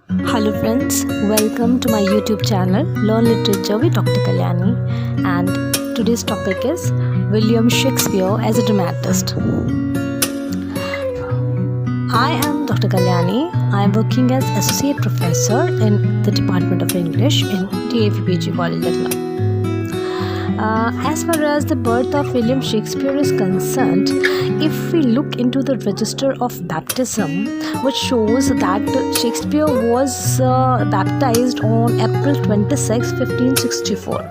Hello friends, welcome to my YouTube channel Learn Literature with Dr. Kalyani, and today's topic is William Shakespeare as a dramatist. I am Dr. Kalyani. I am working as Associate Professor in the Department of English in TAFPG College, Lucknow. As far as the birth of William Shakespeare is concerned, if we look into the register of baptism, which shows that Shakespeare was baptized on April 26, 1564.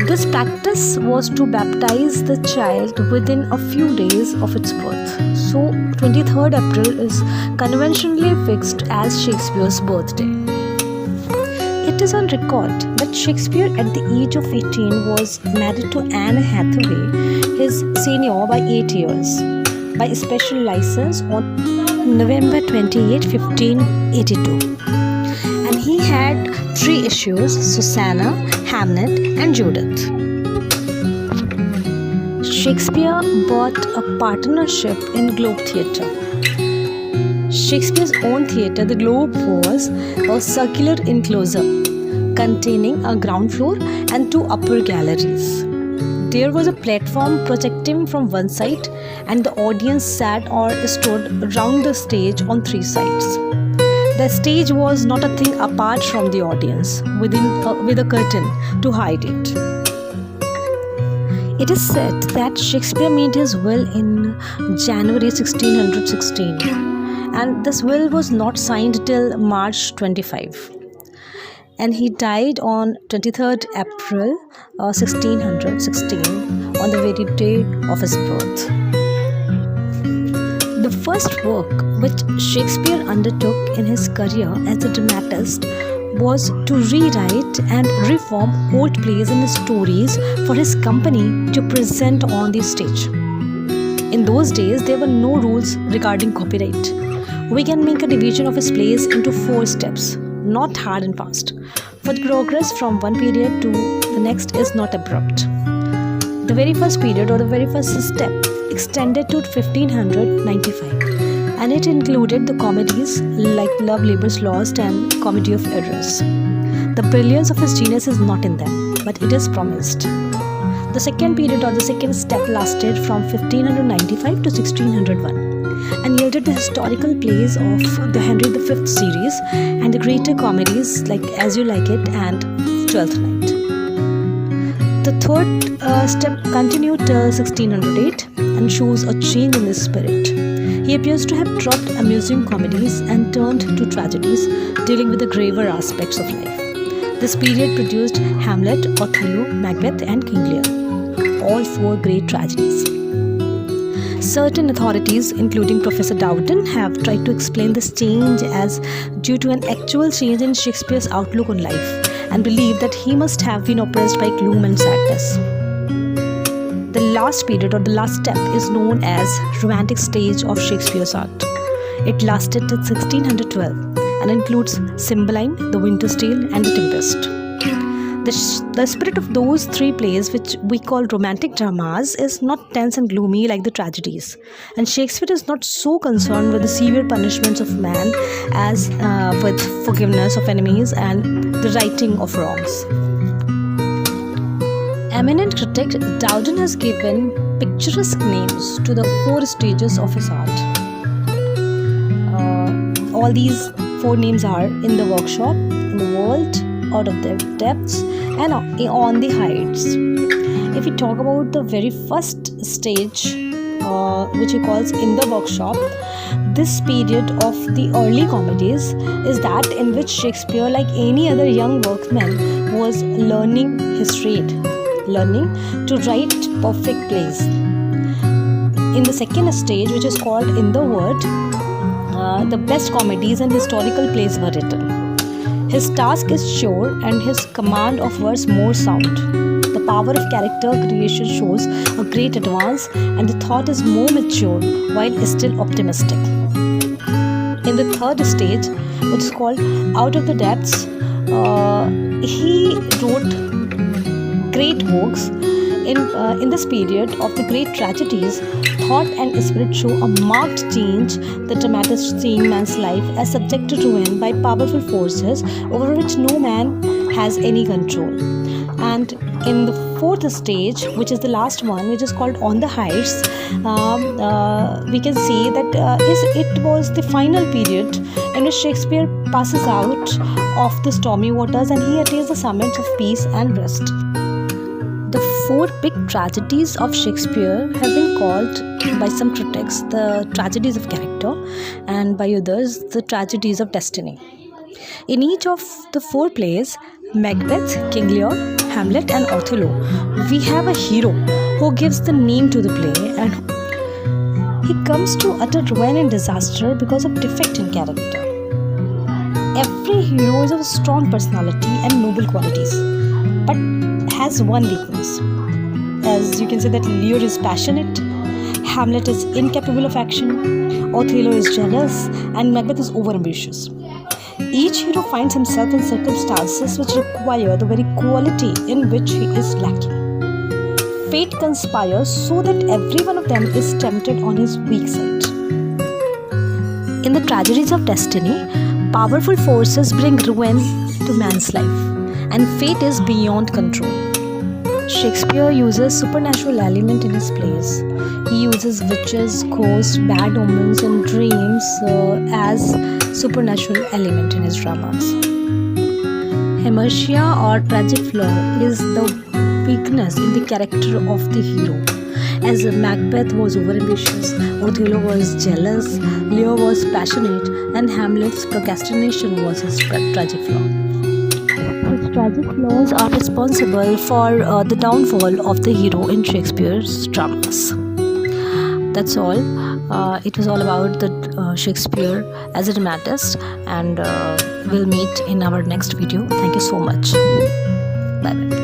This practice was to baptize the child within a few days of its birth. So 23rd April is conventionally fixed as Shakespeare's birthday. It is on record that Shakespeare at the age of 18 was married to Anne Hathaway, his senior by 8 years, by a special license on November 28, 1582. And he had 3 issues: Susanna, Hamlet and Judith. Shakespeare bought a partnership in Globe Theatre. Shakespeare's own theatre, the Globe, was a circular enclosure containing a ground floor and 2 upper galleries. There was a platform projecting from one side, and the audience sat or stood round the stage on 3 sides. The stage was not a thing apart from the audience, with a curtain to hide it. It is said that Shakespeare made his will in January 1616, and this will was not signed till March 25. And he died on 23rd April 1616 on the very day of his birth. The first work which Shakespeare undertook in his career as a dramatist was to rewrite and reform old plays and stories for his company to present on the stage. In those days, there were no rules regarding copyright. We can make a division of his plays into 4 steps, not hard and fast, for the progress from one period to the next is not abrupt. The very first period, or the very first step, extended to 1595, and it included the comedies like Love Labour's Lost and Comedy of Errors. The brilliance of his genius is not in them, but it is promised. The second period, or the second step, lasted from 1595 to 1601 and yielded the historical plays of the Henry V series and the greater comedies like As You Like It and Twelfth Night. The third step continued till 1608 and shows a change in his spirit. He appears to have dropped amusing comedies and turned to tragedies, dealing with the graver aspects of life. This period produced Hamlet, Othello, Macbeth and King Lear, all 4 great tragedies. Certain authorities, including Professor Dowden, have tried to explain this change as due to an actual change in Shakespeare's outlook on life, and believe that he must have been oppressed by gloom and sadness. The last period, or the last step, is known as Romantic stage of Shakespeare's art. It lasted till 1612 and includes Cymbeline, The Winter's Tale and The Tempest. The spirit of those 3 plays, which we call romantic dramas, is not tense and gloomy like the tragedies, and Shakespeare is not so concerned with the severe punishments of man as with forgiveness of enemies and the righting of wrongs. Eminent critic Dowden has given picturesque names to the 4 stages of his art. All these 4 names are In the Workshop, In the World, Out of the Depths and On the Heights. If we talk about the very first stage, which he calls In the Workshop, this period of the early comedies is that in which Shakespeare, like any other young workman, was learning his trade, learning to write perfect plays. In the second stage, which is called In the World, the best comedies and historical plays were written. His task is sure and his command of words more sound. The power of character creation shows a great advance, and the thought is more mature while still optimistic. In the third stage, which is called Out of the Depths, he wrote great works In this period of the great tragedies, thought and spirit show a marked change. The dramatist seeing man's life as subject to ruin by powerful forces over which no man has any control. And in the fourth stage, which is the last one, which is called On the Heights, we can see that it was the final period in which Shakespeare passes out of the stormy waters and he attains the summit of peace and rest. The four big tragedies of Shakespeare have been called by some critics the tragedies of character, and by others the tragedies of destiny. In each of the four plays, Macbeth, King Lear, Hamlet and Othello, we have a hero who gives the name to the play, and he comes to utter ruin and disaster because of defect in character. Every hero is of strong personality and noble qualities, but has one weakness. As you can say that Lear is passionate, Hamlet is incapable of action, Othello is jealous, and Macbeth is overambitious. Each hero finds himself in circumstances which require the very quality in which he is lacking. Fate conspires so that every one of them is tempted on his weak side. In the tragedies of destiny, powerful forces bring ruin to man's life, and fate is beyond control. Shakespeare uses supernatural element in his plays. He uses witches, ghosts, bad omens and dreams as supernatural element in his dramas. Hamartia or tragic flaw is the weakness in the character of the hero. As Macbeth was overambitious, Othello was jealous, Lear was passionate, and Hamlet's procrastination was his tragic flaw. His tragic flaws are responsible for the downfall of the hero in Shakespeare's dramas. That's all. It was all about the Shakespeare as a dramatist, and we'll meet in our next video. Thank you so much. Bye bye.